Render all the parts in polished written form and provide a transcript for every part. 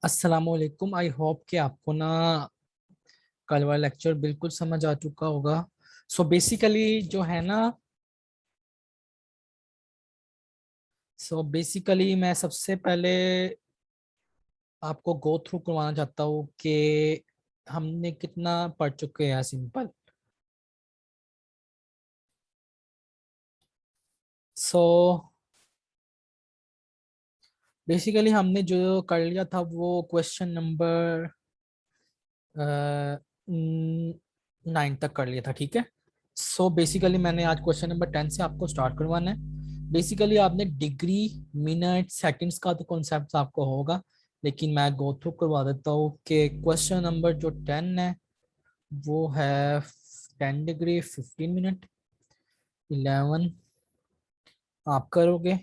अस्सलामुअलैकुम। I hope कि आपको ना कल वाला लेक्चर बिल्कुल समझ आ चुका होगा। बेसिकली जो है ना बेसिकली मैं सबसे पहले आपको गो थ्रू करवाना चाहता हूँ कि हमने कितना पढ़ चुके हैं सिंपल। सो बेसिकली हमने जो कर लिया था वो क्वेश्चन नंबर 9 तक कर लिया था, ठीक है। बेसिकली मैंने आज क्वेश्चन नंबर 10 से आपको स्टार्ट करवाना है। बेसिकली आपने डिग्री, मिनट, सेकंड्स का तो कॉन्सेप्ट आपको होगा, लेकिन मैं गो थ्रू करवा देता हूँ कि क्वेश्चन नंबर जो 10 है वो है 10 डिग्री 15 मिनट, 11 आप करोगे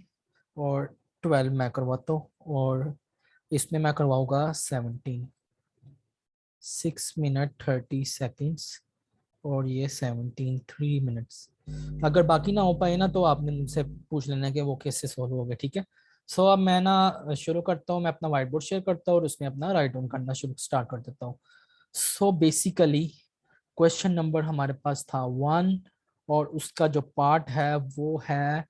और 12 मैं करवाता हूँ, और इसमें मैं करवाऊंगा 17, 6 मिनट 30 सेकेंड्स, और ये 3 मिनट्स। अगर बाकी ना हो पाए ना तो आपने मुझसे पूछ लेना कि वो कैसे सॉल्व हो गए, ठीक है। अब मैं ना शुरू करता हूँ, मैं अपना व्हाइट बोर्ड शेयर करता हूँ और उसमें अपना राइट डाउन करना शुरू स्टार्ट कर देता हूँ। बेसिकली क्वेश्चन नंबर हमारे पास था 1, और उसका जो पार्ट है वो है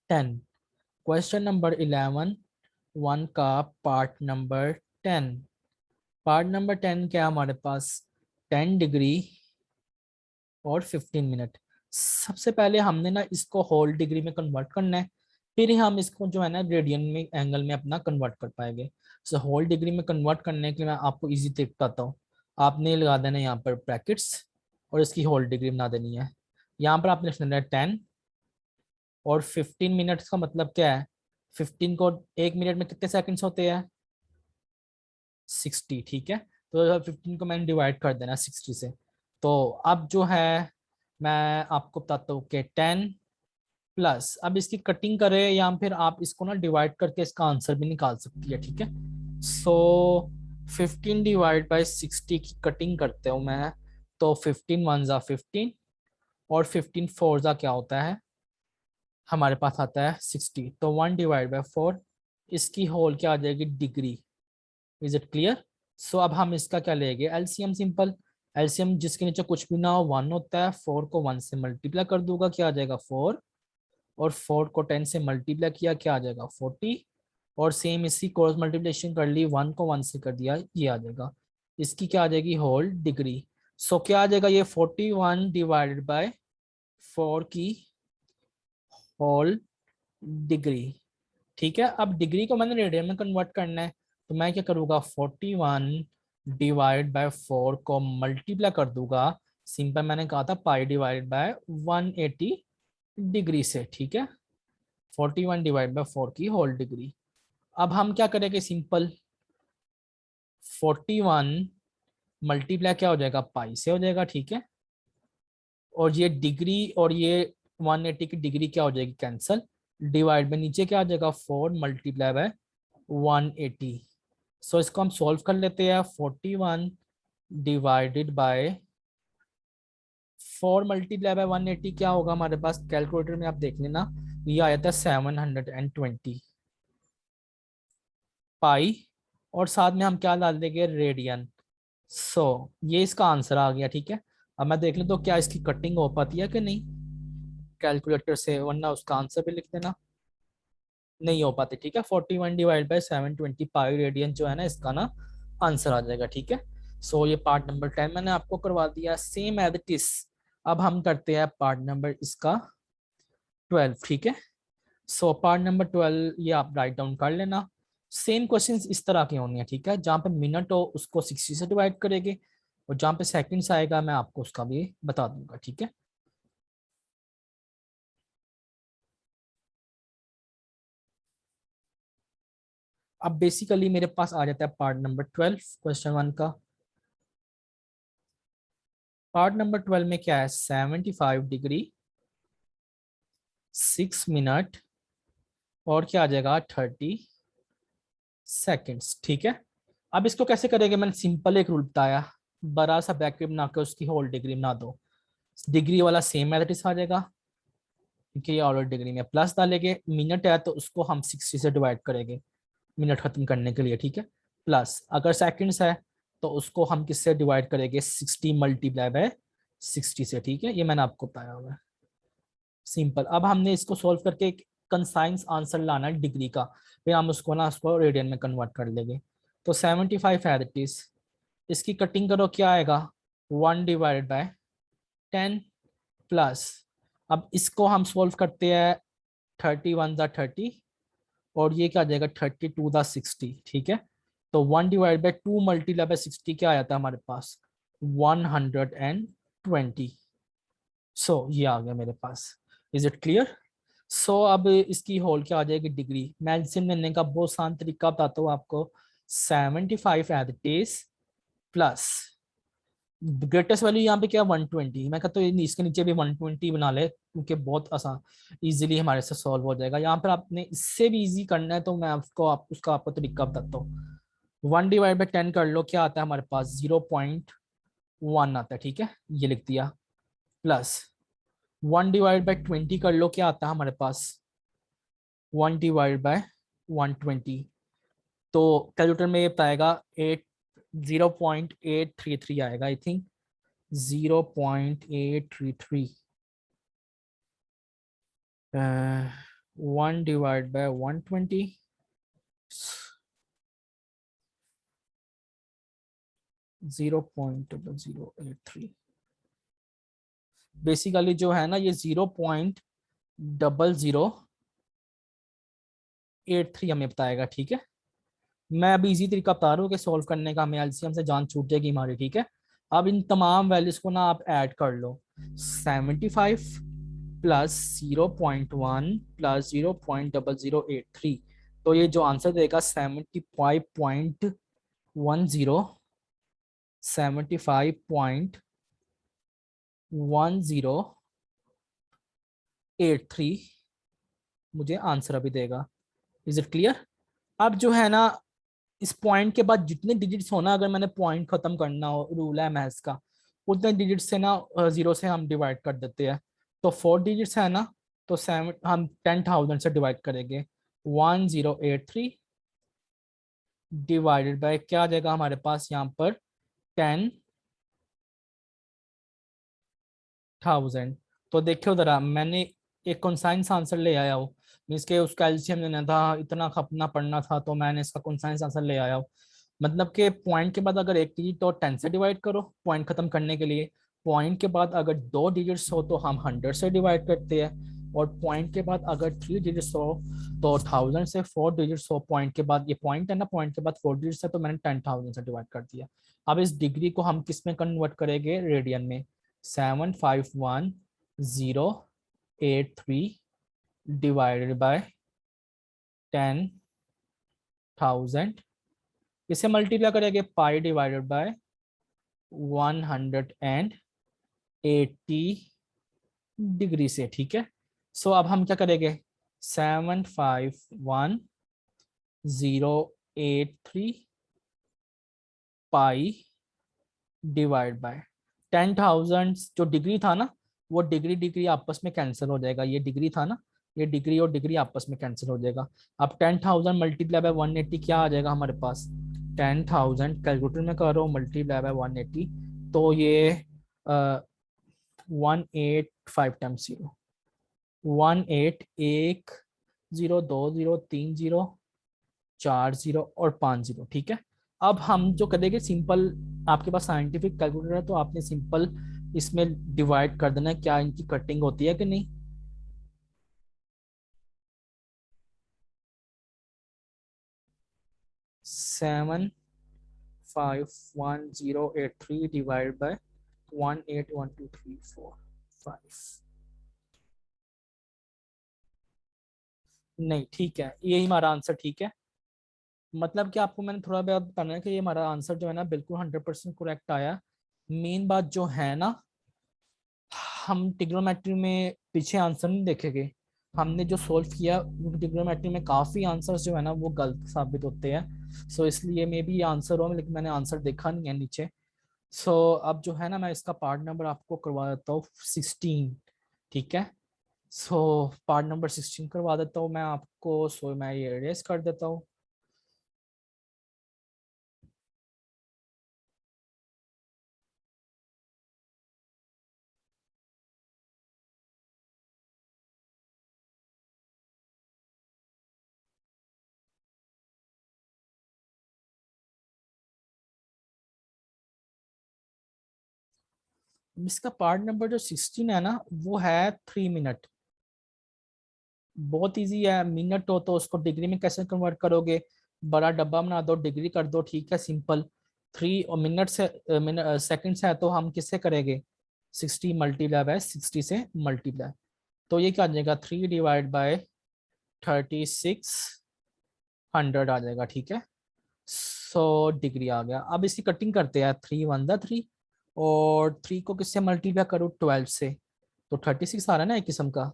10। क्वेश्चन नंबर 11, 1 का पार्ट नंबर 10। पार्ट नंबर 10 क्या है हमारे पास? 10 डिग्री और 15 मिनट। सबसे पहले हमने ना इसको होल डिग्री में कन्वर्ट करना है, फिर ही हम इसको जो है ना रेडियन में एंगल में अपना कन्वर्ट कर पाएंगे। होल डिग्री में कन्वर्ट करने के लिए मैं आपको इजी ट्रिक बताता हूँ। आपने लगा देना यहाँ पर ब्रैकेट्स और इसकी होल डिग्री बना देनी है। यहाँ पर आपने लिखना है 10, और 15 मिनट्स का मतलब क्या है? 15 को 1 मिनट में कितने सेकंड्स होते हैं? 60, ठीक है। तो 15 को मैंने डिवाइड कर देना 60 से। तो अब जो है मैं आपको बताता हूँ कि 10 प्लस, अब इसकी कटिंग करें या फिर आप इसको ना डिवाइड करके इसका आंसर भी निकाल सकती है, ठीक है। सो 15 डिवाइड बाय 60 की कटिंग करते हूँ मैं। तो 15 1 ज़ा 15, और 15 4 ज़ा क्या होता है? हमारे पास आता है 60। तो 1/4, इसकी होल क्या आ जाएगी? डिग्री। Is it clear? अब हम इसका क्या लेंगे? एलसीएम। सिंपल एलसीएम जिसके नीचे कुछ भी ना हो 1 होता है। 4 को 1 से मल्टीप्लाई कर दूंगा, क्या आ जाएगा? 4। और 4 को 10 से मल्टीप्लाई किया, क्या आ जाएगा? 40। और सेम इसी क्रॉस मल्टीप्लिकेशन कर ली, 1 को 1 से कर दिया, ये आ जाएगा। इसकी क्या आ जाएगी? Whole degree. क्या आ जाएगा? ये 41/4 की होल डिग्री, ठीक है। अब डिग्री को मैंने रेडियन में कन्वर्ट करना है, तो मैं क्या करूँगा? 41/4 को मल्टीप्लाई कर दूंगा। सिंपल मैंने कहा था पाई/180 डिग्री से, ठीक है। 41/4 की होल डिग्री। अब हम क्या करेंगे? सिंपल 41 मल्टीप्लाई क्या हो जाएगा? पाई से हो जाएगा, ठीक है। और ये डिग्री और ये 180 की डिग्री क्या हो जाएगी? कैंसल। डिवाइड में नीचे क्या आ जाएगा? 4 × 180। इसको हम सॉल्व कर लेते हैं। 41/4 क्या होगा हमारे पास? कैलकुलेटर में आप देख लेना, ये आया था 720 पाई। और साथ में हम क्या डाल देंगे? रेडियन। ये इसका आंसर आ गया, ठीक है। अब मैं देख लें तो क्या इसकी कटिंग हो पाती है कि नहीं कैलकुलेटर से, वरना उसका आंसर भी लिख देना। नहीं हो पाती, ठीक है। 41/720 पाई रेडियन जो है ना, इसका ना आंसर आ जाएगा, ठीक है। ये पार्ट नंबर 10 मैंने आपको करवा दिया, सेम एज इट इज। अब हम करते हैं पार्ट नंबर इसका 12, ठीक है। पार्ट नंबर 12 ये आप राइट डाउन कर लेना। सेम क्वेश्चंस इस तरह के होंगे, ठीक है। जहाँ पे मिनट हो उसको 60 से डिवाइड करेंगे, और जहाँ पे सेकंड्स आएगा मैं आपको उसका भी बता दूंगा, ठीक है। अब बेसिकली मेरे पास आ जाता है पार्ट नंबर 12 क्वेश्चन 1 का। पार्ट नंबर 12 में क्या है? 75 डिग्री 6 मिनट, और क्या आ जाएगा? 30 सेकेंड्स, ठीक है। अब इसको कैसे करेंगे? मैंने सिंपल एक रूल बताया, बड़ा सा ब्रैकेट बना के उसकी होल डिग्री बना दो। डिग्री वाला सेम मैथमेटिक्स आ जाएगा, क्योंकि ये ऑलरेडी डिग्री में प्लस डालेंगे। मिनट है तो उसको हम 60 से डिवाइड करेंगे, मिनट खत्म करने के लिए, ठीक है। प्लस अगर सेकंड्स है तो उसको हम किससे डिवाइड करेंगे, 60 मल्टीप्लाई बाय 60 से, ठीक है। ये मैंने आपको बताया हुआ है, सिंपल। अब हमने इसको सॉल्व करके एक कंसाइंस आंसर लाना है डिग्री का, फिर हम उसको रेडियन में कन्वर्ट कर लेंगे। तो 75 है दैट इज, इसकी कटिंग करो, क्या आएगा 1/10 प्लस, अब इसको हम सॉल्व करते हैं, 30 1 ज़ा 30, और ये क्या आ जाएगा 32 ज़ा 60, ठीक है। तो 1/2 मल्टीप्लाई बाय 60 क्या आया था हमारे पास, 120। सो ये आ गया मेरे पास। Is it clear? सो अब इसकी होल क्या आ जाएगी, डिग्री। मैं एलसीएम लेने का बहुत आसान तरीका बताता हूँ आपको। 75 as it is plus greatest value यहाँ पे क्या 120, मैं कहता हूँ इसके नीचे भी 120 बना ले, क्योंकि बहुत आसान इजीली हमारे से सॉल्व हो जाएगा। यहाँ पर आपने इससे भी इजी करना है तो मैं उसका आपको तरीका बताता हूँ। 1/10 कर लो, क्या आता है हमारे पास 0.1 आता है, ठीक है, ये लिख दिया। प्लस 1/20 कर लो, क्या आता है हमारे पास 1/120। तो कैलकुलेटर में ये बताएगा 0.833 आएगा आई थिंक, 0.833। 1/120, 0.0083। बेसिकली जो है ना, ये 0.0083 हमें बताएगा, ठीक है। मैं अभी इजी तरीका बता रहा हूँ कि सॉल्व करने का, हमें एलसीएम से जान छूट जाएगी हमारी, ठीक है। अब इन तमाम वैल्यूज को ना आप ऐड कर लो, 75 प्लस 0.1 प्लस 0.0083, तो ये जो आंसर देगा 75.10, 75.1083 मुझे आंसर अभी देगा। Is it clear? अब जो है ना, इस पॉइंट के बाद जितने डिजिट्स हो ना, अगर मैंने पॉइंट खत्म करना हो, रूल है मैथ्स का, उतने डिजिट्स से ना जीरो से हम डिवाइड कर देते हैं। तो 4 डिजिट्स है ना, तो 7 हम 10,000 से डिवाइड करेंगे, 1083 डिवाइडेड बाय क्या आ जाएगा हमारे पास यहाँ पर 10,000। तो देखो जरा, मैंने एक कॉन्साइंस आंसर ले आया हूँ, मीन्स के उसका एलसीएम लेना था, इतना खपना पड़ना था, तो मैंने इसका कॉन्साइंस आंसर ले आया हूँ। मतलब कि पॉइंट के बाद अगर एक डिजिट और 10 से डिवाइड करो पॉइंट खत्म करने के लिए, पॉइंट के बाद अगर 2 डिजिट्स हो तो हम 100 से डिवाइड करते हैं, और पॉइंट के बाद अगर 3 डिजिट्स हो तो 1000 से, 4 डिजिट्स हो पॉइंट के बाद, ये पॉइंट है ना, पॉइंट के बाद 4 डिजिट्स है तो मैंने 10,000 से डिवाइड कर दिया। अब इस डिग्री को हम किस में कन्वर्ट करेंगे, रेडियन में। 751,083 डिवाइडेड बाय 10,000, इसे मल्टीप्लाई करेंगे पाई डिवाइडेड बाय 180 डिग्री से, ठीक है। सो अब हम क्या करेंगे, 751,083 पाई डिवाइड बाय 10,000, जो डिग्री था ना, वो डिग्री डिग्री आपस में कैंसिल हो जाएगा, ये डिग्री था ना, ये डिग्री और डिग्री आपस में कैंसिल हो जाएगा। अब 10,000 मल्टीप्लाई बाय 180 क्या आ जाएगा हमारे पास, 10,000 कैलकुलेटर में करो मल्टीप्लाई बाय 180, तो ये 185 टाइम्स 0, 18, 1 0 2 0 3 0 4 0 और 5 0, ठीक है। अब हम जो करेंगे सिंपल, आपके पास साइंटिफिक कैलकुलेटर है तो आपने सिंपल इसमें डिवाइड कर देना है, क्या इनकी कटिंग होती है कि नहीं। 751,083 डिवाइड बाय 1812345, नहीं ठीक है, यही हमारा आंसर, ठीक है। मतलब कि आपको मैंने थोड़ा बहुत बताना है कि ये हमारा आंसर जो है ना बिल्कुल 100% करेक्ट आया। मेन बात जो है ना, हम ट्रिग्नोमेट्री में पीछे आंसर नहीं देखेंगे, हमने जो सोल्व किया ट्रिग्नोमेट्री में काफी आंसर्स जो है ना वो गलत साबित होते हैं। सो इसलिए मे बी ये आंसर हो, लेकिन मैंने आंसर देखा नहीं है नीचे। सो अब जो है ना, मैं इसका पार्ट नंबर आपको करवा देता हूँ 16, ठीक है। सो पार्ट नंबर 16 करवा देता हूँ मैं आपको, सो मैं ये इरेज कर देता हूँ। इसका पार्ट नंबर जो 16 है ना वो है 3 मिनट। बहुत इजी है, मिनट हो तो उसको डिग्री में कैसे कन्वर्ट करोगे, बड़ा डब्बा बना दो, डिग्री कर दो, ठीक है सिंपल। 3 और मिनट से सेकंड्स है तो हम किससे करेंगे, 60 मल्टीप्लाई बाय 60 से मल्टीप्लाई। तो ये क्या आ जाएगा, 3/3600 आ जाएगा, ठीक है। 100 डिग्री आ गया। अब इसकी कटिंग करते हैं, 3 × 1 = 3 और 3 को किससे मल्टीप्लाई करो, 12 से, तो 36 आ रहा है ना एक किस्म का।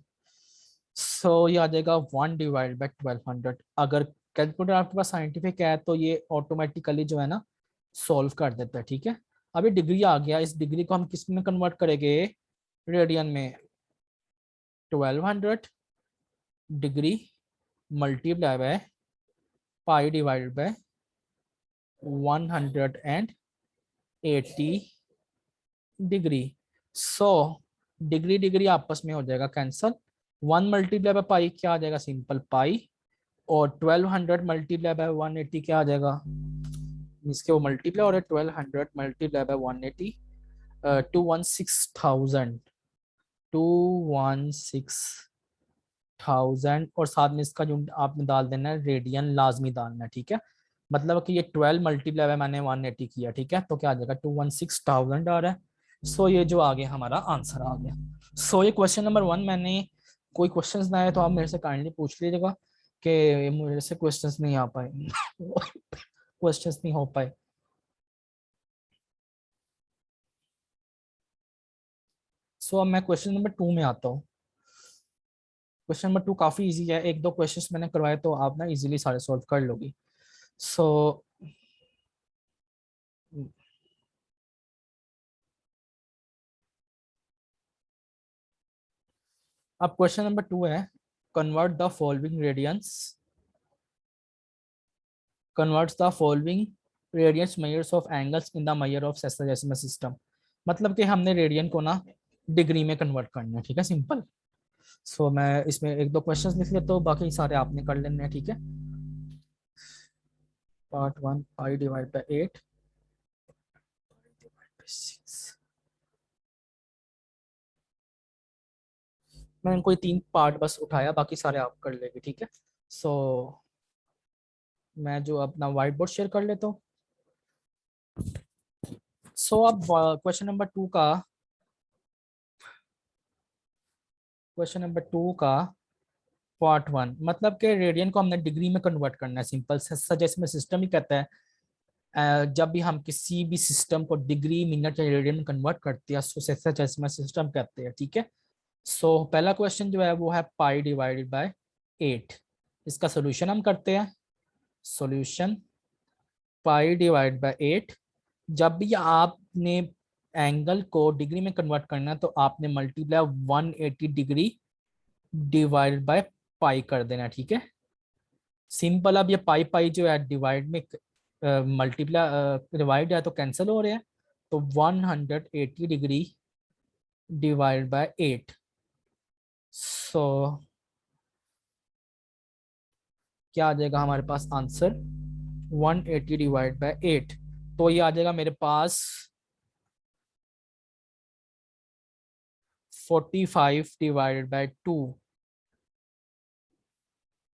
ये आ जाएगा 1/1200। अगर कैलकुलेटर आपके पास साइंटिफिक है तो ये ऑटोमेटिकली जो है ना सॉल्व कर देता है, ठीक है। अभी डिग्री आ गया, इस डिग्री को हम किस में कन्वर्ट करेंगे, रेडियन में। 1200 degree multiply by pi divided by 180 degree. 100 degree degree आपस में हो जाएगा कैंसल। 1 मल्टीप्लाई बाय पाई क्या आ जाएगा, सिंपल पाई। और 1200 मल्टीप्लाई बाय 180 क्या आ जाएगा, इसके वो मल्टीप्लाई और 1200 मल्टीप्लाई बाय 180, 216,000। 216,000 और साथ में इसका जो आपने डाल देना है रेडियन, लाजमी डालना है, ठीक है। मतलब कि ये 12 मल्टीप्लाई बाय मैंने 180 किया, ठीक है, तो क्या आ जाएगा 216,000 आ रहा है। ये जो आ गया हमारा आंसर आ गया। ये क्वेश्चन नंबर 1 मैंने, कोई क्वेश्चंस ना आए तो आप मेरे से काइंडली पूछ लीजिएगा कि मेरे से क्वेश्चंस नहीं आ पाए क्वेश्चंस नहीं हो पाए। अब मैं क्वेश्चन नंबर 2 में आता हूँ। क्वेश्चन नंबर 2 काफी इजी है, एक दो क्वेश्चंस मैंने करवाए तो आप ना इजीली सारे सॉल्व कर लोगी। सो अब क्वेश्चन नंबर 2 है, convert the following radians, converts the following radians measures of angles in the measure of sexagesimal system. मतलब कि हमने रेडियन को ना डिग्री में कन्वर्ट करना है, ठीक है सिंपल। मैं इसमें एक दो क्वेश्चंस लिख लेता हूँ, बाकी सारे आपने कर लेने हैं, ठीक है। Part 1 pi divide bye 8 divide by 6। मैंने कोई 3 पार्ट बस उठाया, बाकी सारे आप कर लेंगे, ठीक है। सो मैं जो अपना व्हाइट बोर्ड शेयर कर लेता हूँ। अब क्वेश्चन नंबर 2 का, क्वेश्चन नंबर 2 का पार्ट 1, मतलब कि रेडियन को हमने डिग्री में कन्वर्ट करना है, सिंपल सजेसिमल सिस्टम ही कहता है। जब भी हम किसी भी सिस्टम को डिग्री मिनट या रेडियन में कन्वर्ट करते हैं तो सेस्टाडेसिमल सिस्टम कहते हैं, ठीक है। पहला क्वेश्चन जो है वो है पाई डिवाइडेड बाय 8। इसका सोल्यूशन हम करते हैं। सॉल्यूशन पाई डिवाइड बाय 8। जब भी आपने एंगल को डिग्री में कन्वर्ट करना है तो आपने मल्टीप्लाई 180 डिग्री डिवाइडेड बाय पाई कर देना, ठीक है सिंपल। अब ये पाई पाई जो है डिवाइड में मल्टीप्लाई डिवाइड है तो कैंसिल हो रहे हैं, तो 180 डिग्री डिवाइड बाय 8। सो क्या आ जाएगा हमारे पास आंसर, 180 डिवाइड बाय 8। तो ये आ जाएगा मेरे पास 45 डिवाइडेड बाय 2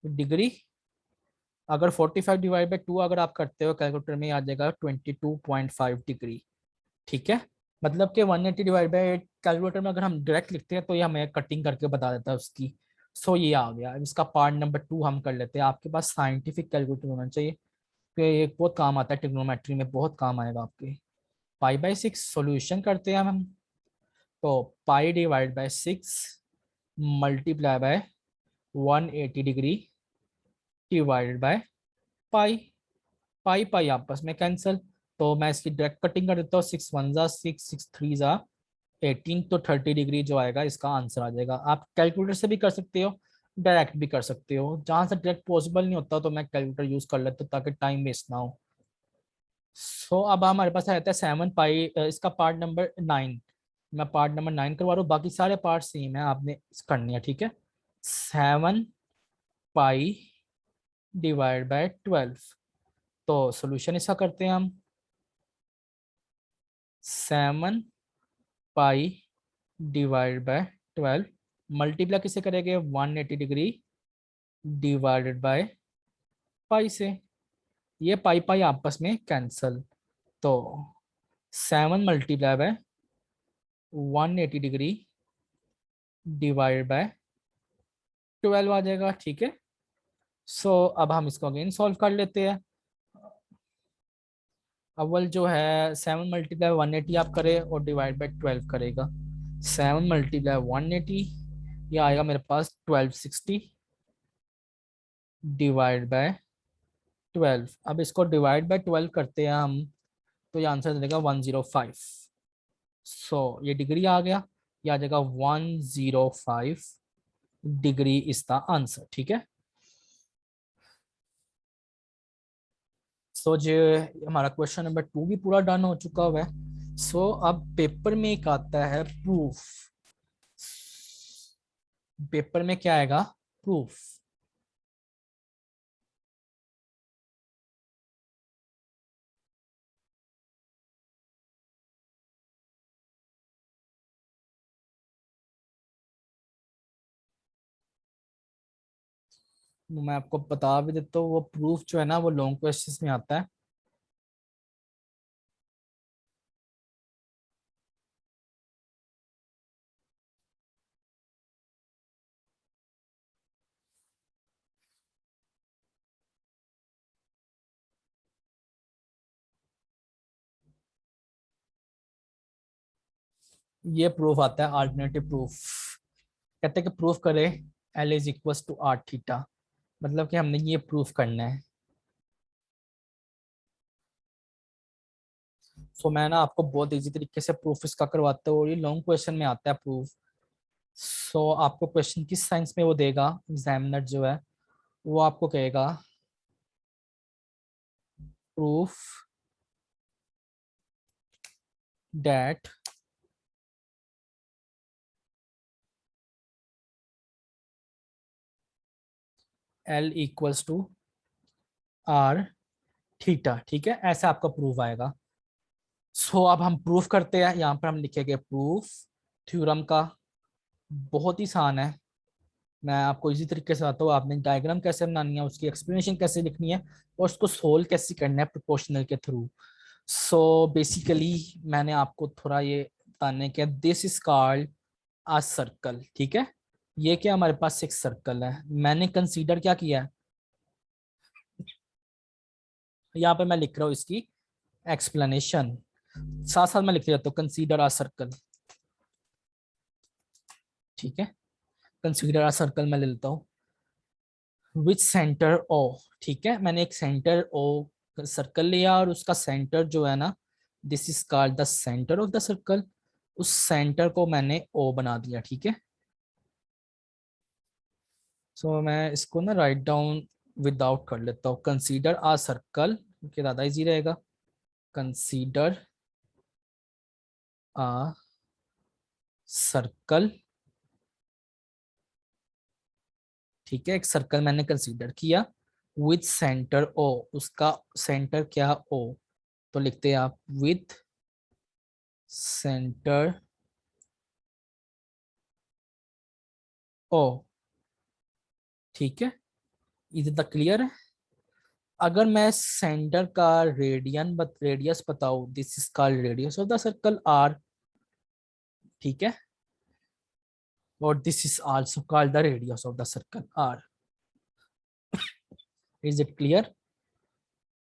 डिग्री। अगर 45 डिवाइड बाय 2 अगर आप करते हो कैलकुलेटर में आ जाएगा 22.5 डिग्री, ठीक है। मतलब कि 180 डिवाइड बाय 8 कैलकुलेटर में अगर हम डायरेक्ट लिखते हैं तो ये हमें कटिंग करके बता देता है उसकी। ये आ गया। अब इसका पार्ट नंबर 2 हम कर लेते हैं। आपके पास साइंटिफिक कैलकुलेटर होना चाहिए, कि ये बहुत काम आता है, ट्रिग्नोमेट्री में बहुत काम आएगा आपके। पाई/6 सॉल्यूशन करते हैं हम। तो pi divide by 6 multiply by 180 degree divided by pi. Pi pi आपस में कैंसिल, तो मैं इसकी डायरेक्ट कटिंग कर देता हूँ। 6 1 = 6, 6 3 = 18, तो 30 डिग्री जो आएगा इसका आंसर आ जाएगा। आप कैलकुलेटर से भी कर सकते हो, डायरेक्ट भी कर सकते हो। जहां से डायरेक्ट पॉसिबल नहीं होता तो मैं कैलकुलेटर यूज कर लेता हूँ ताकि टाइम वेस्ट ना हो। अब हमारे पास रहता है 7 पाई, इसका पार्ट नंबर 9। मैं पार्ट नंबर 9 करवा रहा हूँ, बाकी सारे पार्ट सेम है, आपने करनी है, ठीक है। 7 पाई डिवाइड बाय 12। तो सोल्यूशन इसका करते हैं हम। 7 पाई डिवाइड बाय 12, मल्टीप्लाई किसे करेंगे 180 डिग्री डिवाइडेड बाय पाई से, ये पाई पाई आपस में कैंसल, तो 7 multiply by 180 degree divided bye 12 आ जाएगा, ठीक है। सो अब हम इसको अगेन सॉल्व कर लेते हैं। अव्वल जो है 7 मल्टीप्लाई 180 आप करें और डिवाइड बाय 12 करेगा, 7 मल्टीप्लाई 180, ये आएगा मेरे पास 1260 डिवाइड बाय 12। अब इसको डिवाइड बाय 12 करते हैं हम, तो ये आंसर देगा 105। सो ये डिग्री आ गया, ये आ जाएगा 105 डिग्री इज द आंसर, ठीक है। सो जो हमारा क्वेश्चन नंबर 2 भी पूरा डन हो चुका हुआ है। सो अब पेपर में एक आता है प्रूफ, पेपर में क्या आएगा प्रूफ। मैं आपको बता भी देता हूँ, वो प्रूफ जो है ना वो लॉन्ग क्वेश्चंस में आता है। ये प्रूफ आता है अल्टरनेटिव प्रूफ, कहते हैं कि प्रूफ करें L is equal to r theta, मतलब कि हमने ये प्रूफ करना है। सो मैं ना आपको बहुत इजी तरीके से प्रूफ इसका करवाता हूँ, और ये लॉन्ग क्वेश्चन में आता है प्रूफ। सो आपको क्वेश्चन किस साइंस में वो देगा एग्जामिनर जो है, वो आपको कहेगा proof that L equals to r theta, ठीक है, ऐसा आपका प्रूफ आएगा। सो अब हम प्रूफ करते हैं, यहाँ पर हम लिखेंगे प्रूफ थ्योरम का, बहुत ही आसान है। मैं आपको इसी तरीके से आता हूँ, आपने डायग्राम कैसे बनानी है, उसकी एक्सप्लेनेशन कैसे लिखनी है, और उसको सोल्व कैसे करना है प्रोपोर्शनल के थ्रू। सो बेसिकली मैंने आपको थोड़ा ये बताने के, this is called a circle, ठीक है। ये क्या हमारे पास एक सर्कल है, मैंने कंसीडर क्या किया है, यहाँ पे मैं लिख रहा हूँ इसकी एक्सप्लेनेशन, साथ साथ मैं लिख देता हूँ कंसीडर आ सर्कल, ठीक है। कंसीडर आ सर्कल मैं ले लेता हूँ विच सेंटर ओ, ठीक है, मैंने एक सेंटर ओ सर्कल लिया, और उसका सेंटर जो है ना, this is called the centre of the circle, उस सेंटर को मैंने ओ बना दिया, ठीक है। सो मैं इसको ना राइट डाउन विदाउट कर लेता हूँ, कंसीडर आ सर्कल, क्योंकि ज़्यादा इजी रहेगा। कंसीडर आ सर्कल, ठीक है, एक सर्कल मैंने कंसीडर किया विथ सेंटर ओ, उसका सेंटर क्या ओ, तो लिखते हैं आप विथ सेंटर ओ, ठीक है। इधर तक क्लियर है। अगर मैं सेंटर का रेडियस बताऊं, this is called radius of the circle r, ठीक है, और this is also called the radius of the circle r. Is it clear.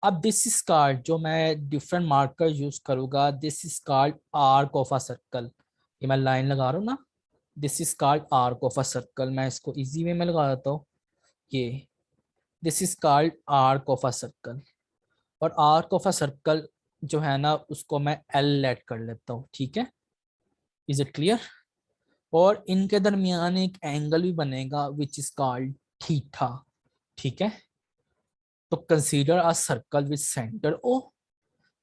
अब दिस इज कॉल्ड, जो मैं डिफरेंट मार्कर यूज करूंगा, this is called arc of a circle, ये मैं line लगा रहा हूँ ना, this is called arc of a circle, मैं इसको इजी वे में लगा देता हूँ, ये this is called arc of a circle, और आर्क ऑफ अ सर्कल जो है ना, उसको मैं एल लेट कर लेता हूँ, ठीक है। Is it clear. और इनके दरमियान एक एंगल भी बनेगा विच इज कॉल्ड थीटा, ठीक है। तो consider a circle with centre O,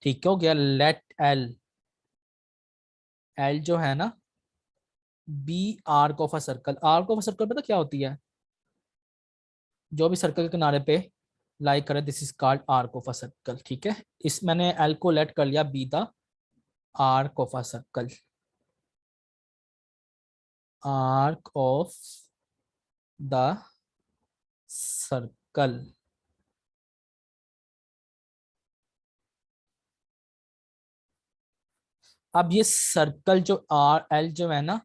ठीक हो गया। लेट एल, एल जो है ना, be arc of a circle, arc of a circle पता क्या होती है, जो भी सर्कल के किनारे पे लाई करे, this is called arc of a circle, ठीक है। इस मैंने एल को लेट कर लिया be the arc of a circle, arc of the circle. अब ये सर्कल जो आर एल जो है ना,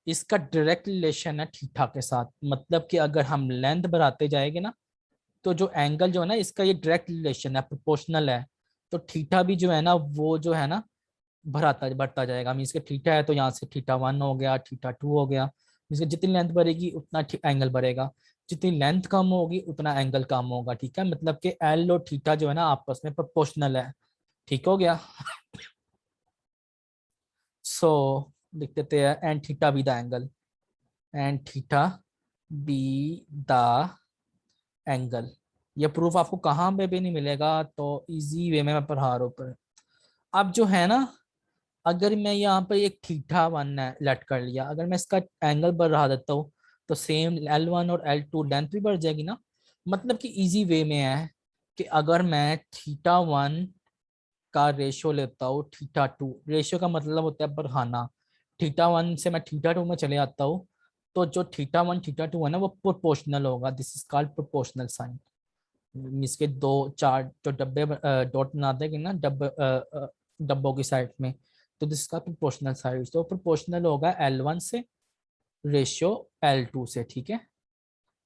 इसका डायरेक्ट रिलेशन है थीटा के साथ। मतलब कि अगर हम लेंथ बढ़ाते जाएंगे ना, तो जो एंगल जो है ना, इसका ये डायरेक्ट रिलेशन है, प्रोपोर्शनल है। तो थीटा भी जो है ना, वो जो है ना बढ़ाता बढ़ता जाएगा। मीन्स के थीटा है तो यहाँ से थीटा वन हो गया, थीटा टू हो गया। मीन्स के जितनी लेंथ बढ़ेगी उतना एंगल बढ़ेगा, जितनी लेंथ कम होगी उतना एंगल कम होगा। ठीक है, मतलब कि एल और थीटा जो है ना आपस में प्रोपोर्शनल है। ठीक हो गया। सो लिख देते हैं and theta be the angle, and theta be the angle. ये प्रूफ आपको कहाँ पे भी नहीं मिलेगा, तो इजी वे में मैं पढ़ा रहा हूँ पर। अब जो है ना, अगर मैं यहाँ पर एक थीटा वन है लेट कर लिया, अगर मैं इसका एंगल बढ़ा देता हूँ, तो सेम एल वन और एल टू लेंथ भी बढ़ जाएगी ना। मतलब कि इजी वे में है कि अगर मैं थीटा वन का रेशियो लेता हूँ थीटा टू, रेशियो का मतलब होता है बढ़ाना, थीटा वन से मैं थीटा टू में चले आता हूँ, तो जो थीटा वन थीटा टू है ना वो प्रोपोर्शनल होगा। This is called proportional sign. इसके दो चार जो डब्बे डॉट बनाते हैं ना डब्बों की साइड में, तो दिस का प्रोपोर्शनल साइड, तो प्रोपोर्शनल होगा एल वन से रेशियो एल टू से। ठीक है,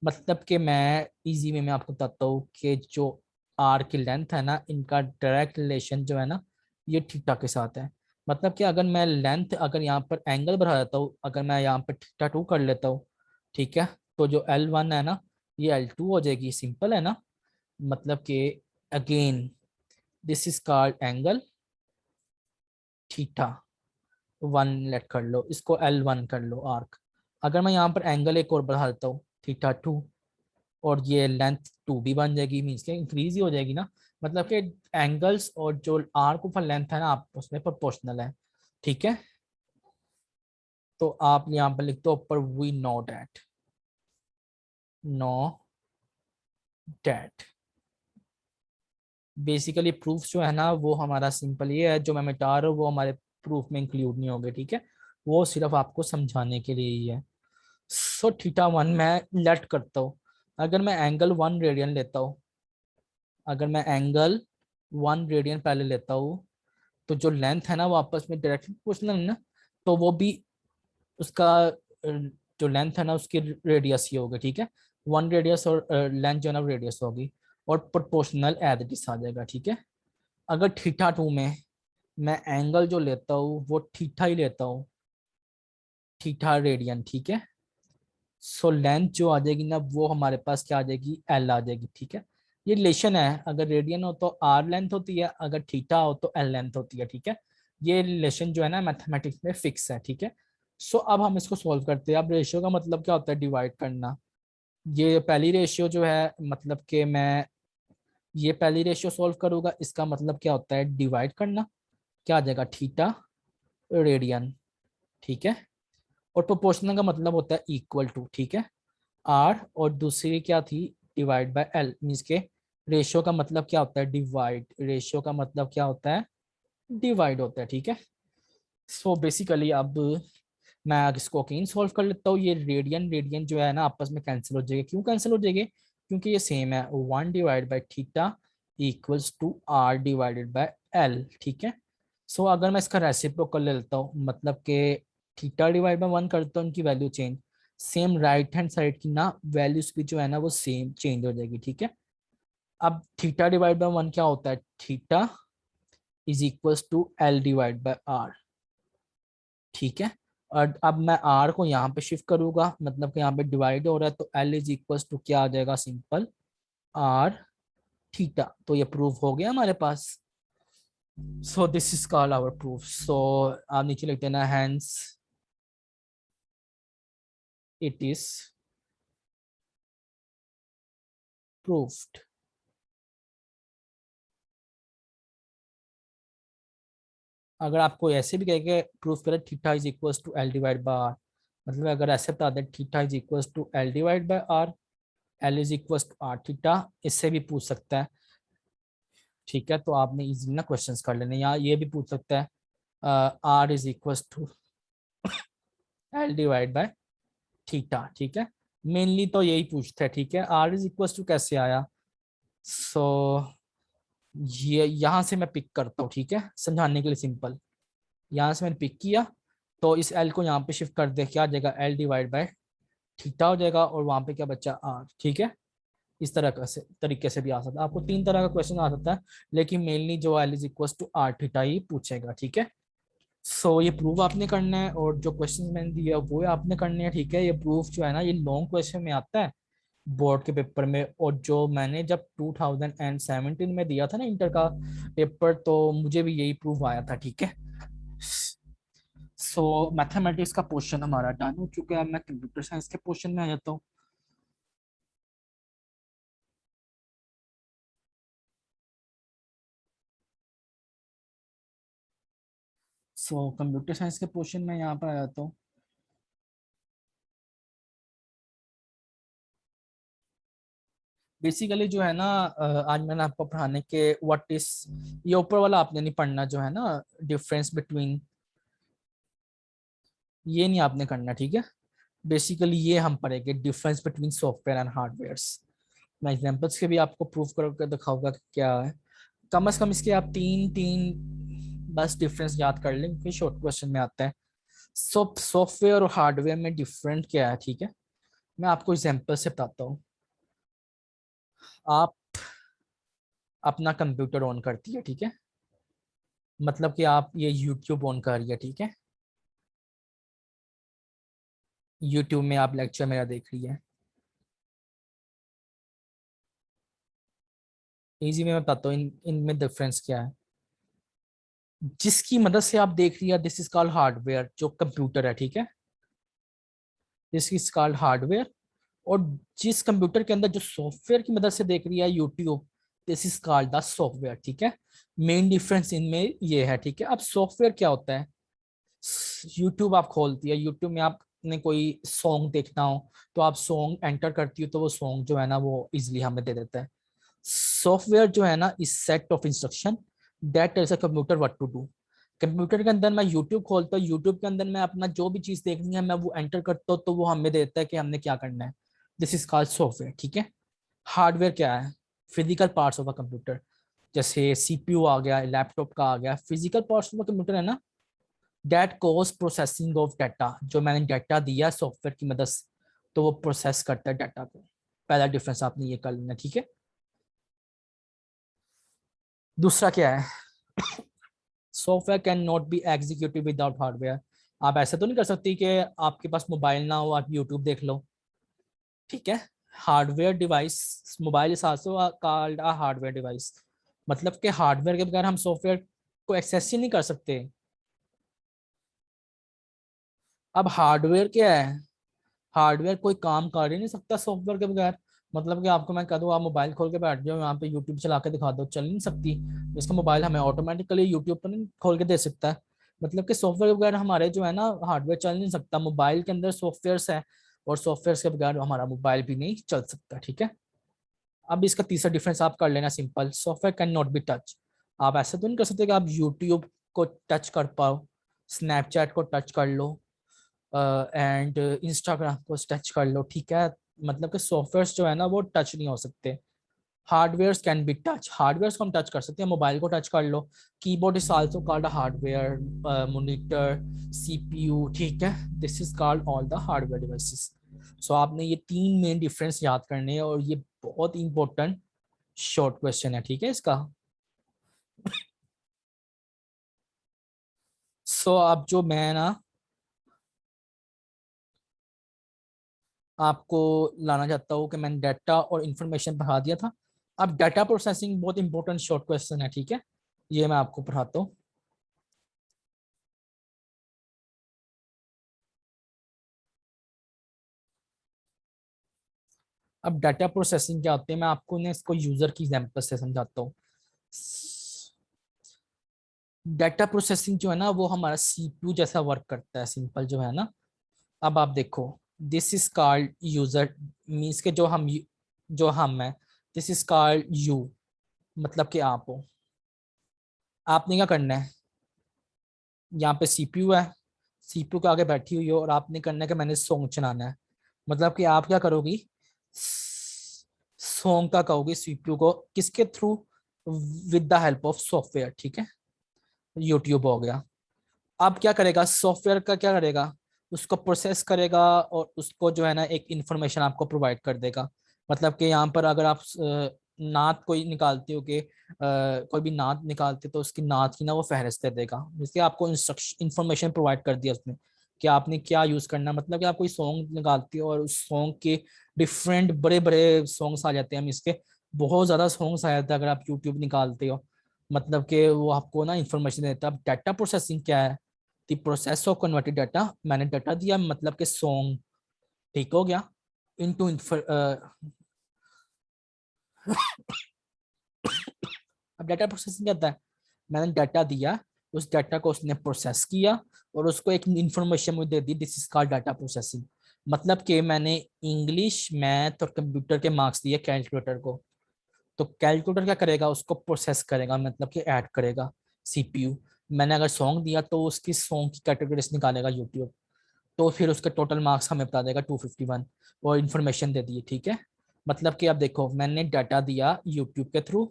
मतलब कि मैं इजी में मैं आपको बताता हूँ कि जो आर की लेंथ है ना, इनका डायरेक्ट रिलेशन जो है ना, ये थीटा के साथ है। मतलब कि अगर मैं लेंथ, अगर यहाँ पर एंगल बढ़ा देता हूँ, अगर मैं यहाँ पर थीटा टू कर लेता हूँ, ठीक है, तो जो एल वन है ना, ये एल टू हो जाएगी। सिंपल है ना। मतलब कि again this is called angle theta one, let कर लो इसको एल वन कर लो आर्क। अगर मैं यहाँ पर एंगल एक और बढ़ा देता हूँ थीटा टू, और ये लेंथ टू भी बन जाएगी, मीन्स के इंक्रीज ही हो जाएगी ना। मतलब कि एंगल्स और जो आर्क ऊपर लेंथ है ना, आप उसमें प्रोपोर्शनल है। ठीक है, तो आप यहाँ पर लिख दो ऊपर we know that, know that. Basically proof जो है ना वो हमारा सिंपल ये है, जो मैं मिटा रहा हूँ वो हमारे प्रूफ में इंक्लूड नहीं होंगे। ठीक है, वो सिर्फ आपको समझाने के लिए ही है। सो थीटा वन मैं लेट करता हूँ, अगर मैं एंगल वन रेडियन लेता हूँ, अगर मैं एंगल वन रेडियन पहले लेता हूँ, तो जो लेंथ है ना वो आपस में डायरेक्टली प्रोपोर्शनल है ना, तो वो भी उसका जो लेंथ है ना उसकी रेडियस ही होगी। ठीक है, वन रेडियस और लेंथ जो है ना रेडियस होगी, और प्रोपोर्शनल एज इट इज आ जाएगा। ठीक है, अगर थीटा टू में मैं एंगल जो लेता हूँ वो थीटा ही लेता हूँ, थीटा रेडियन। ठीक है, सो लेंथ जो आ जाएगी ना वो हमारे पास क्या आ जाएगी, एल आ जाएगी। ठीक है, ये रिलेशन है, अगर रेडियन हो तो आर लेंथ होती है, अगर थीटा हो तो एल लेंथ होती है। ठीक है, ये रिलेशन जो है ना मैथमेटिक्स में फिक्स है। ठीक है, सो अब हम इसको सॉल्व करते हैं। अब रेशियो का मतलब क्या होता है, डिवाइड करना। ये पहली रेशियो जो है, मतलब कि मैं ये पहली रेशियो सॉल्व करूंगा, इसका मतलब क्या होता है, डिवाइड करना। क्या आ जाएगा, थीटा रेडियन। ठीक है, और प्रोपोर्शनल का मतलब होता है इक्वल टू। ठीक है, आर, और दूसरी क्या थी, डिवाइड बाय एल। मीन्स के रेशियो का मतलब क्या होता है, डिवाइड। रेशियो का मतलब क्या होता है, डिवाइड होता है। ठीक है, सो बेसिकली अब मैं इसको अगेन सॉल्व कर लेता हूँ। ये रेडियन रेडियन जो है ना आपस में कैंसिल हो जाएगा। क्यों कैंसिल हो जाएंगे, क्योंकि ये सेम है, one divide by theta equals to r divided by L. ठीक है, सो अगर मैं इसका रेसिप्रोकल ले लेता हूँ, मतलब कि थीटा डिवाइड बाय वन करता हूँ, उनकी value change, same right hand side की ना वैल्यूज भी जो है ना वो सेम चेंज हो जाएगी। ठीक है, अब थीटा डिवाइड बाय वन क्या होता है, theta is equals to L divide by r. ठीक है, और अब मैं आर को यहाँ पे शिफ्ट करूंगा, मतलब कि यहाँ पे डिवाइड हो रहा है, तो एल इज इक्वल्स टू क्या आ जाएगा, सिंपल आर थीटा। तो ये प्रूफ हो गया हमारे पास। So this is called our proof. So आप नीचे लिख देना, हैंस इट इज प्रूफ्ड। अगर आपको ऐसे भी कहेंगे प्रूफ करें theta is equals to L divide by r, मतलब अगर ऐसे बता दें theta is equals to L divide by r, L is equals to r theta, इससे भी पूछ सकता है। ठीक है, तो आपने इजी ना क्वेश्चंस कर लेने, या ये भी पूछ सकता है r is equals to L divide by theta, ठीक है। मेनली तो यही पूछते हैं, ठीक है। आर इज इक्वल टू कैसे आया, सो ये यहां से मैं पिक करता हूँ, ठीक है, समझाने के लिए सिंपल। यहाँ से मैंने पिक किया, तो इस एल को यहाँ पे शिफ्ट कर दे, क्या आ जाएगा, एल डिवाइड बाय थीटा हो जाएगा, और वहां पे क्या बच्चा, आर, ठीक है। इस तरह का से तरीके से भी आ सकता है, आपको तीन तरह का क्वेश्चन आ सकता है, लेकिन मेनली जो l is equal to r theta ही पूछेगा, ठीक है। सो ये प्रूफ आपने करना है, और जो क्वेश्चन मैंने दिया वो आपने करने हैं, ठीक है। ये प्रूफ जो है ना, ये लॉन्ग क्वेश्चन में आता है बोर्ड के पेपर में, और जो मैंने जब 2017 में दिया था ना इंटर का पेपर, तो मुझे भी यही प्रूफ आया था, ठीक है। सो मैथमेटिक्स का पोर्शन हमारा डन हो चुका है, मैं कंप्यूटर साइंस के पोर्शन में आ जाता हूँ। सो कंप्यूटर साइंस के पोर्शन में यहाँ पर आ जाता हूँ। बेसिकली जो है ना, आज मैंने आपको पढ़ाने के व्हाट इज, ये ऊपर वाला आपने नहीं पढ़ना, जो है ना डिफरेंस बिटवीन, ये नहीं आपने करना, ठीक है। बेसिकली ये हम पढ़ेंगे difference between software and hardware. मैं एग्जांपल्स के भी आपको प्रूफ करके दिखाऊंगा कि क्या है। कम से कम इसके आप तीन तीन बस डिफरेंस याद कर लें, फिर शॉर्ट क्वेश्चन में आता है। सॉफ्टवेयर और हार्डवेयर में डिफरेंट क्या है, ठीक है। मैं आपको एग्जांपल से बताता हूँ। आप अपना कंप्यूटर ऑन करती है, ठीक है, मतलब कि आप ये यूट्यूब ऑन कर रही है, ठीक है। यूट्यूब में आप लेक्चर मेरा देख रही है। इजी में मैं बताता हूँ इनमें डिफरेंस क्या है। जिसकी मदद से आप देख रही है, दिस इज कॉल्ड हार्डवेयर, जो कंप्यूटर है, ठीक है, दिस इज कॉल्ड हार्डवेयर। और जिस कंप्यूटर के अंदर जो सॉफ्टवेयर की मदद से देख रही है, YouTube, this is called the software, ठीक है। मेन डिफरेंस इनमें ये है, ठीक है। अब सॉफ्टवेयर क्या होता है, यूट्यूब आप खोलती है, यूट्यूब में आपने कोई सॉन्ग देखना हो, तो आप सॉन्ग एंटर करती हो, तो वो सॉन्ग जो है ना वो इजिली हमें दे देता है। सॉफ्टवेयर जो है ना, इस set of instruction that tells a computer what to do. Computer के अंदर मैं यूट्यूब खोलता हूँ, यूट्यूब के अंदर मैं अपना जो भी चीज देखनी है मैं वो एंटर करता हूँ, तो वो हमें देता है कि हमने क्या करना है। दिस इज कॉल्ड सॉफ्टवेयर, ठीक है। हार्डवेयर क्या है, physical parts of a computer, जैसे सीपीयू आ गया, लैपटॉप का आ गया, physical parts of a computer है ना, that cause processing of data, जो मैंने डाटा दिया सॉफ्टवेयर की मदद से, तो वो प्रोसेस करता है डाटा को। पहला डिफरेंस आपने ये कर लेना, ठीक है। दूसरा क्या है, software can not be executive without hardware. आप ऐसा तो नहीं कर सकती कि आपके पास मोबाइल ना हो, आप यूट्यूब देख लो, ठीक है। Hardware device, mobile is also called a hardware device, मतलब कि हार्डवेयर के बगैर हम सॉफ्टवेयर को एक्सेस ही नहीं कर सकते। अब हार्डवेयर क्या है, हार्डवेयर कोई काम कर ही नहीं सकता सॉफ्टवेयर के बगैर। मतलब कि आपको मैं कह दूं आप मोबाइल खोल के बैठ जाओ यहाँ पे, यूट्यूब चला के दिखा दो, चल नहीं सकती। इसका मोबाइल हमें ऑटोमेटिकली यूट्यूब पर नहीं खोल के दे सकता है। मतलब कि सॉफ्टवेयर के बगैर हमारे जो है ना हार्डवेयर चल नहीं सकता, मोबाइल के अंदर सॉफ्टवेयर है, और सॉफ्टवेयर के बगैर हमारा मोबाइल भी नहीं चल सकता, ठीक है। अब इसका तीसरा डिफरेंस आप कर लेना simple, software can not be touch. आप ऐसा तो नहीं कर सकते कि आप यूट्यूब को टच कर पाओ, स्नैपचैट को टच कर लो, एंड इंस्टाग्राम को टच कर लो, ठीक है। मतलब कि सॉफ्टवेयर जो है ना वो टच नहीं हो सकते। Hardware can be touch, hardware को हम टच कर सकते हैं, मोबाइल को टच कर लो, keyboard is also called hardware, monitor, CPU, ठीक है। This is called all the hardware devices. So आपने ये तीन मेन डिफरेंस याद करने हैं, और ये बहुत इंपॉर्टेंट शॉर्ट क्वेश्चन है, ठीक है इसका। सो अब जो मैं ना आपको लाना चाहता हूँ कि मैंने डाटा और इंफॉर्मेशन पढ़ा दिया था। अब डाटा प्रोसेसिंग बहुत इंपॉर्टेंट शॉर्ट क्वेश्चन है, ठीक है, ये मैं आपको पढ़ाता हूँ। अब डाटा प्रोसेसिंग क्या होती है, मैं आपको ने इसको यूजर की एग्जांपल से समझाता हूँ। डाटा प्रोसेसिंग जो है ना वो हमारा सीपीयू जैसा वर्क करता है, सिंपल जो है ना। अब आप देखो, this is called user, means के जो हम है, दिस इज कॉल्ड यू, मतलब कि आप हो। आपने क्या करना है, यहाँ पे सीपीयू है, सीपीयू के आगे बैठी हुई हो, और आपने करना है कि मैंने सॉन्ग चलाना है। मतलब कि आप क्या करोगी, सॉन्ग का कहोगे सीपीयू को किसके through, with the help of software, ठीक है, यूट्यूब हो गया। अब क्या करेगा सॉफ्टवेयर का, क्या करेगा, उसको प्रोसेस करेगा और उसको जो है ना एक इंफॉर्मेशन आपको प्रोवाइड कर देगा। मतलब कि यहाँ पर अगर आप नात कोई निकालते हो कि कोई भी नात निकालते तो उसकी नात की ना वो फहरिस्त दे देगा, जिससे आपको इंस्ट्रक्शन इंफॉर्मेशन प्रोवाइड कर दिया उसने कि आपने क्या यूज करना है। मतलब कि आप कोई सॉन्ग निकालते हो और उस सॉन्ग के डिफरेंट बड़े बड़े सॉन्ग्स आ जाते हैं, हम इसके बहुत ज्यादा सॉन्ग्स आ जाते हैं अगर आप यूट्यूब निकालते हो। मतलब कि वो आपको ना इंफॉर्मेशन देता है। अब डाटा प्रोसेसिंग क्या है, the process of converted data, मैंने डाटा दिया मतलब कि सॉन्ग, ठीक हो गया, इनटू अब डाटा प्रोसेसिंग क्या होता है, मैंने डाटा दिया, उस डाटा को उसने प्रोसेस किया और उसको एक इंफॉर्मेशन मुझे दे दी, this is called data processing. मतलब कि मैंने इंग्लिश मैथ और कंप्यूटर के मार्क्स दिए कैलकुलेटर को, तो कैलकुलेटर क्या करेगा, उसको प्रोसेस करेगा, मतलब कि ऐड करेगा सीपीयू। मैंने अगर सॉन्ग दिया तो उसकी सॉन्ग की कैटेगरीज निकालेगा यूट्यूब, तो फिर उसके टोटल मार्क्स हमें बता देगा 251, और इन्फॉर्मेशन दे दी, ठीक है। मतलब कि अब देखो मैंने डाटा दिया यूट्यूब के थ्रू,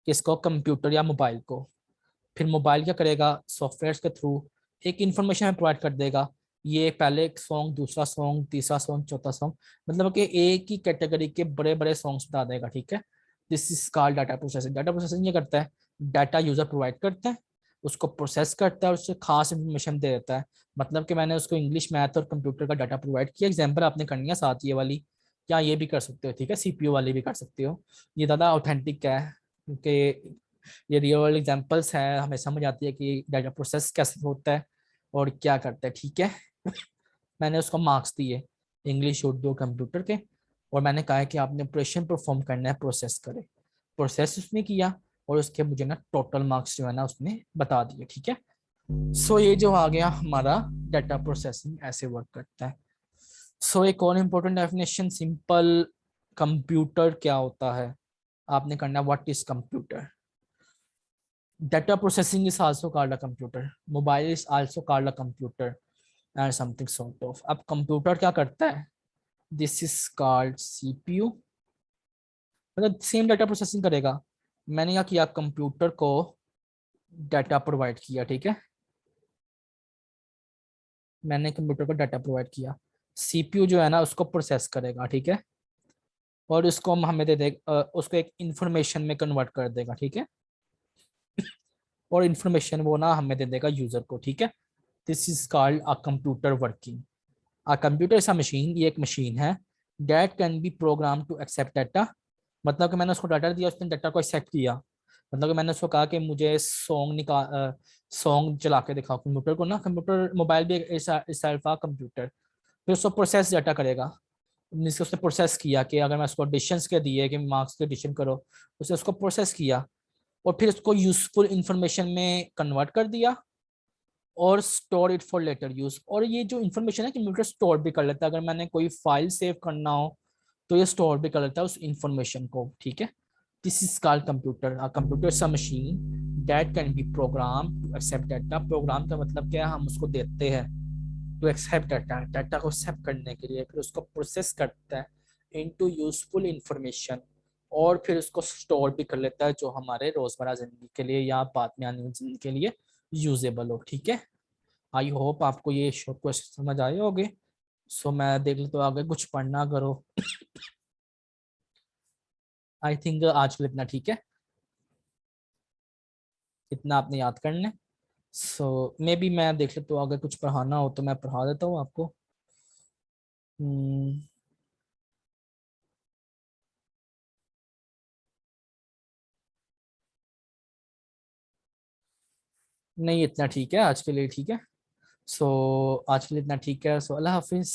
किसको, कंप्यूटर या मोबाइल को, फिर मोबाइल क्या करेगा सॉफ्टवेयर के थ्रू एक इन्फॉर्मेशन हमें प्रोवाइड कर देगा, ये पहले एक सॉन्ग, दूसरा सॉन्ग, तीसरा सॉन्ग, चौथा सॉन्ग, मतलब कि एक ही कैटेगरी के बड़े बड़े सॉन्ग्स बता देगा, ठीक है। This is called data processing. Data processing ये करता है, डाटा यूजर प्रोवाइड करता है, उसको प्रोसेस करता है और उससे खास इन्फॉर्मेशन दे देता है। मतलब कि मैंने उसको इंग्लिश मैथ और कंप्यूटर का डाटा प्रोवाइड किया, एग्जाम्पल आपने करनी है साथ ये वाली, या ये भी कर सकते हो, ठीक है, सीपीयू वाली भी कर सकते हो। ये ज़्यादा ऑथेंटिक है क्योंकि ये रियल वर्ल्ड एग्जांपल्स हैं, हमें समझ आती है कि डाटा प्रोसेस कैसे होता है और क्या करता है, ठीक है। मैंने उसको मार्क्स दिए इंग्लिश उर्दू कंप्यूटर के, और मैंने कहा है कि आपने ऑपरेशन परफॉर्म करना है, प्रोसेस करे, प्रोसेस उसने किया और उसके मुझे ना टोटल मार्क्स जो है ना उसने बता दिए, ठीक है। सो ये जो आ गया हमारा डाटा प्रोसेसिंग ऐसे वर्क करता है। सो एक और इम्पोर्टेंट डेफिनेशन सिंपल, कंप्यूटर क्या होता है, आपने करना what is computer. Data processing is also called a computer. Mobile is also called a computer and something sort of. अब कंप्यूटर क्या करता है, दिस इज कॉल्ड सीपीयू, मतलब सेम डाटा प्रोसेसिंग करेगा। मैंने क्या किया, कंप्यूटर को डाटा प्रोवाइड किया, ठीक है, मैंने कंप्यूटर को डाटा प्रोवाइड किया, सीपीयू जो है ना उसको प्रोसेस करेगा, ठीक है, और उसको हम हमें दे देगा, उसको एक इंफॉर्मेशन में कन्वर्ट कर देगा, ठीक है, और इंफॉर्मेशन वो ना हमें दे देगा यूजर को, ठीक है। This is called a computer working. A computer is a machine, ये एक मशीन है, that can be programmed to accept data। मतलब कि मैंने उसको डाटा दिया, उसने डाटा को एक्सेप्ट किया। मतलब कि मैंने उसको कहा कि मुझे सॉन्ग चला के दिखाओ कंप्यूटर को ना, कंप्यूटर मोबाइल भी कंप्यूटर, फिर उसको प्रोसेस डाटा करेगा। जिससे उसने प्रोसेस किया कि अगर मैं उसको एडिशंस के दिए कि मार्क्स के एडिशन करो, उसने उसको प्रोसेस किया और फिर उसको यूजफुल इंफॉर्मेशन में कन्वर्ट कर दिया और store it for later use. और ये जो इन्फॉर्मेशन है कंप्यूटर स्टोर भी कर लेता है, अगर मैंने कोई फाइल सेव करना हो तो ये स्टोर भी कर लेता है उस इंफॉर्मेशन को, ठीक है। This is called computer. Computer is a machine that can be program to accept data. Program का मतलब क्या है, हम उसको देते हैं टू एक्सेप्ट डाटा, डाटा को एक्सेप्ट करने के लिए, फिर उसको प्रोसेस करता है इनटू यूजफुल इंफॉर्मेशन, और फिर उसको स्टोर भी कर लेता है जो हमारे रोजमर्रा जिंदगी के लिए या बाद में आने वाली जिंदगी के लिए यूजेबल हो, ठीक है। आई होप आपको ये शॉर्ट क्वेश्चन समझ आए होंगे। सो मैं देख लेता हूँ आगे कुछ पढ़ना करो। आई थिंक आज के लिए इतना ठीक है, इतना आपने याद करना है। सो मे बी मैं देख लेता हूँ, अगर कुछ पढ़ाना हो तो मैं पढ़ा देता हूँ आपको। हम्म, नहीं इतना ठीक है आज के लिए, ठीक है। सो आज के लिए इतना ठीक है, सो अल्लाह हाफिज।